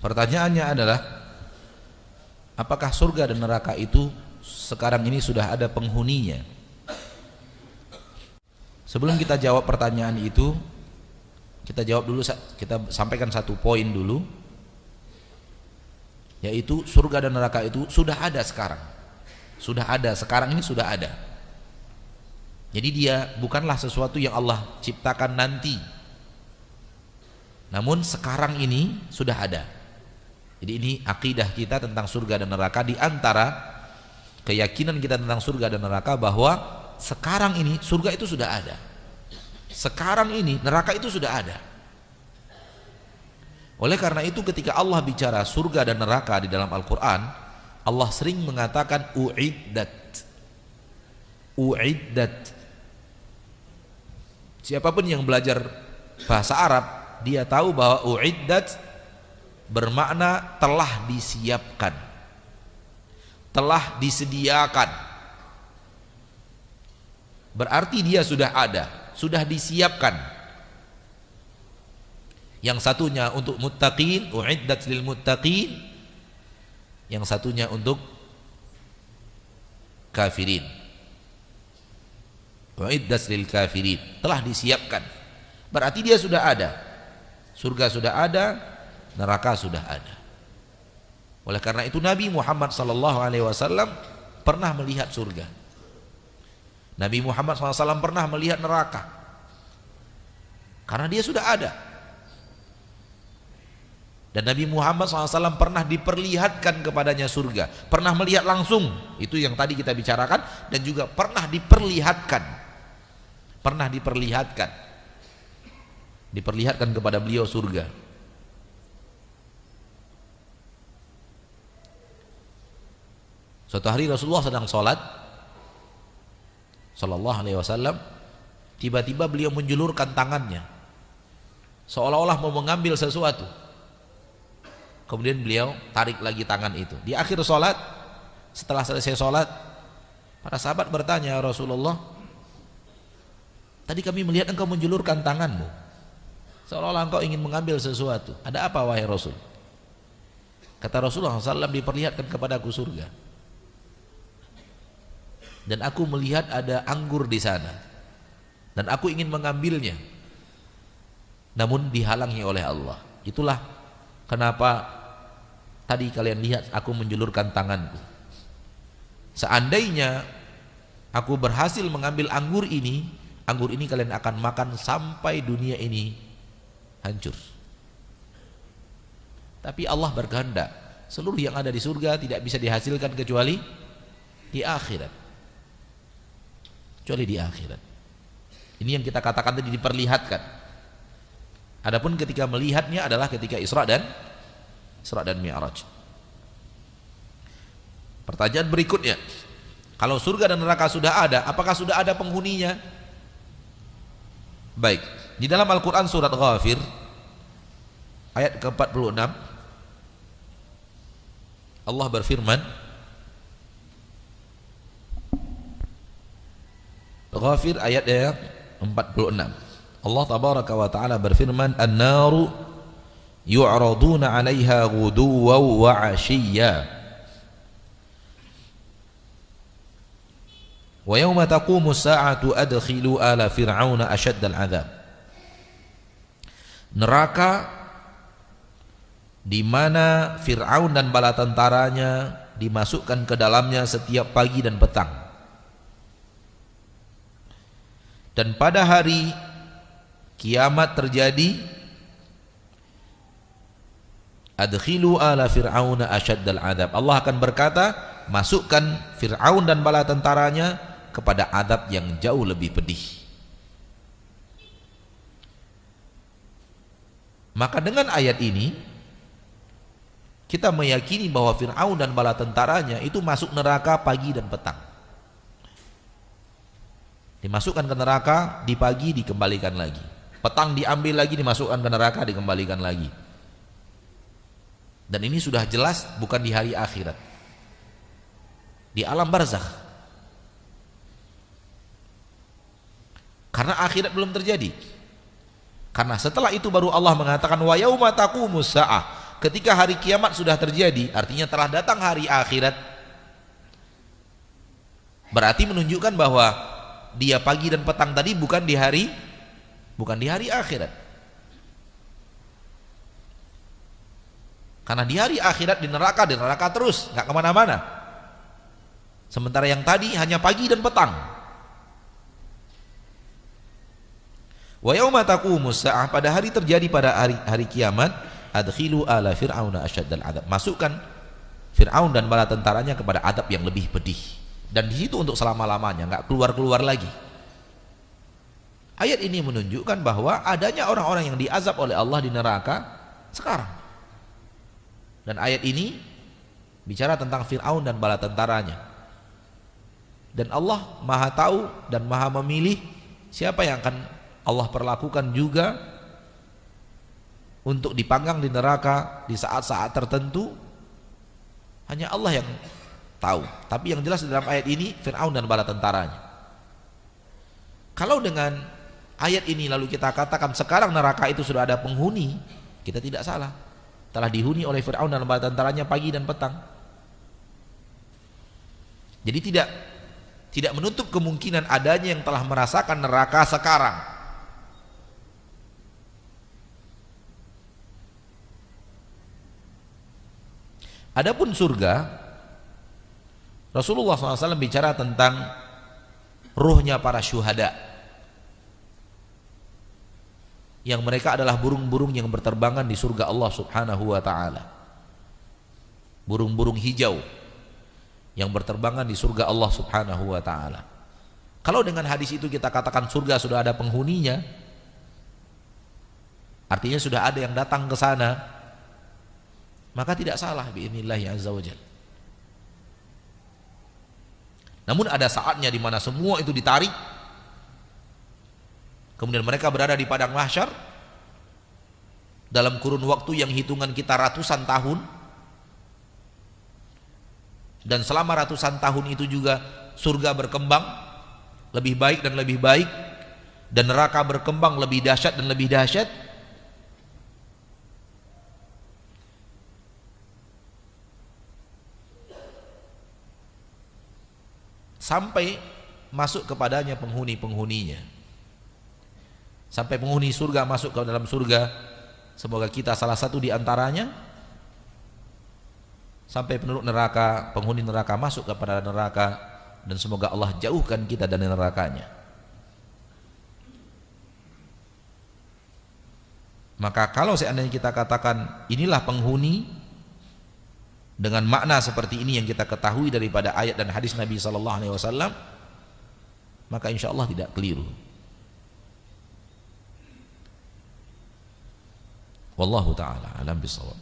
Pertanyaannya adalah, apakah surga dan neraka itu sekarang ini sudah ada penghuninya? Sebelum kita jawab pertanyaan itu, kita jawab dulu, kita sampaikan satu poin dulu, yaitu surga dan neraka itu sudah ada sekarang. Sudah ada, sekarang ini sudah ada. Jadi dia bukanlah sesuatu yang Allah ciptakan nanti, namun sekarang ini sudah ada. Jadi ini akidah kita tentang surga dan neraka. Di antara keyakinan kita tentang surga dan neraka bahwa sekarang ini surga itu sudah ada, sekarang ini neraka itu sudah ada. Oleh karena itu ketika Allah bicara surga dan neraka di dalam Al-Quran, Allah sering mengatakan u'iddat. U'iddat. Siapapun yang belajar bahasa Arab, dia tahu bahwa u'iddat bermakna telah disiapkan, telah disediakan. Berarti dia sudah ada, sudah disiapkan. Yang satunya untuk muttaqin, u'iddat lil muttaqin. Yang satunya untuk kafirin, u'iddat lil kafirin. Telah disiapkan. Berarti dia sudah ada. Surga sudah ada, neraka sudah ada. Oleh karena itu Nabi Muhammad SAW pernah melihat surga. Nabi Muhammad SAW pernah melihat neraka, karena dia sudah ada. Dan Nabi Muhammad SAW pernah diperlihatkan kepadanya surga, pernah melihat langsung, itu yang tadi kita bicarakan, dan juga pernah diperlihatkan kepada beliau surga. Suatu hari Rasulullah sedang sholat Sallallahu Alaihi Wasallam, tiba-tiba beliau menjulurkan tangannya seolah-olah mau mengambil sesuatu. Kemudian beliau tarik lagi tangan itu. Di akhir sholat, setelah selesai sholat, para sahabat bertanya, Rasulullah, tadi kami melihat engkau menjulurkan tanganmu seolah-olah engkau ingin mengambil sesuatu. Ada apa wahai Rasul? Kata Rasulullah SAW, diperlihatkan kepadaku surga, dan aku melihat ada anggur di sana, dan aku ingin mengambilnya, namun dihalangi oleh Allah. Itulah kenapa tadi kalian lihat aku menjulurkan tanganku. Seandainya aku berhasil mengambil anggur ini kalian akan makan sampai dunia ini hancur. Tapi Allah berkehendak seluruh yang ada di surga tidak bisa dihasilkan kecuali di akhirat. Kecuali di akhirat. Ini yang kita katakan tadi, diperlihatkan. Adapun ketika melihatnya adalah ketika Isra dan Mi'raj. Pertanyaan berikutnya, kalau surga dan neraka sudah ada, apakah sudah ada penghuninya? Baik, di dalam Al-Quran surat Ghafir ayat ke-46 Allah berfirman, Ghafir ayat 46, Allah tabaraka wa ta'ala berfirman, an-naru yu'raduna 'alaiha ghuduwan wa 'ashiyya wa yawma taqumu as-sa'atu adkhilu ala fir'auna ashaddal 'adzab. Neraka di mana Fir'aun dan bala tentaranya dimasukkan ke dalamnya setiap pagi dan petang. Dan pada hari kiamat terjadi, adkhilu ala fir'auna asyaddal adzab. Allah akan berkata, masukkan Fir'aun dan bala tentaranya kepada azab yang jauh lebih pedih. Maka dengan ayat ini kita meyakini bahwa Fir'aun dan bala tentaranya itu masuk neraka pagi dan petang. Dimasukkan ke neraka di pagi, dikembalikan lagi. Petang diambil lagi, dimasukkan ke neraka, dikembalikan lagi. Dan ini sudah jelas bukan di hari akhirat, di alam barzakh. Karena akhirat belum terjadi. Karena setelah itu baru Allah mengatakan wa yauma taqumus saah, ketika hari kiamat sudah terjadi, artinya telah datang hari akhirat, berarti menunjukkan bahwa dia pagi dan petang tadi bukan di hari akhirat. Karena di hari akhirat di neraka terus, nggak kemana-mana. Sementara yang tadi hanya pagi dan petang. Wa yauma taqumus saah, pada hari terjadi pada hari kiamat, adkhilu ala fir'auna asyaddal adab, masukkan Fir'aun dan bala tentaranya kepada adab yang lebih pedih, dan di situ untuk selama-lamanya, nggak keluar lagi. Ayat ini menunjukkan bahwa adanya orang-orang yang diazab oleh Allah di neraka sekarang. Dan ayat ini bicara tentang Fir'aun dan bala tentaranya. Dan Allah Maha tahu dan Maha memilih siapa yang akan Allah perlakukan juga untuk dipanggang di neraka di saat-saat tertentu. Hanya Allah yang tahu. Tapi yang jelas dalam ayat ini Fir'aun dan bala tentaranya. Kalau dengan ayat ini lalu kita katakan sekarang neraka itu sudah ada penghuni, kita tidak salah. Telah dihuni oleh Fir'aun dan bala tentaranya pagi dan petang. Jadi tidak menutup kemungkinan adanya yang telah merasakan neraka sekarang. Adapun surga, Rasulullah SAW bicara tentang ruhnya para syuhada, yang mereka adalah burung-burung yang berterbangan di surga Allah Subhanahu wa ta'ala. Burung-burung hijau yang berterbangan di surga Allah Subhanahu wa ta'ala. Kalau dengan hadis itu kita katakan surga sudah ada penghuninya, artinya sudah ada yang datang ke sana, maka tidak salah bi'idnillahi azza wajal. Namun ada saatnya di mana semua itu ditarik, kemudian mereka berada di padang mahsyar dalam kurun waktu yang hitungan kita ratusan tahun, dan selama ratusan tahun itu juga surga berkembang lebih baik dan lebih baik, dan neraka berkembang lebih dahsyat dan lebih dahsyat, sampai masuk kepadanya penghuni-penghuninya, sampai penghuni surga masuk ke dalam surga. Semoga kita salah satu di antaranya. Sampai penduduk neraka, penghuni neraka masuk kepada neraka, dan semoga Allah jauhkan kita dari nerakanya. Maka kalau seandainya kita katakan inilah penghuni dengan makna seperti ini yang kita ketahui daripada ayat dan hadis Nabi SAW, maka insya Allah tidak keliru. Wallahu ta'ala alam bisawab.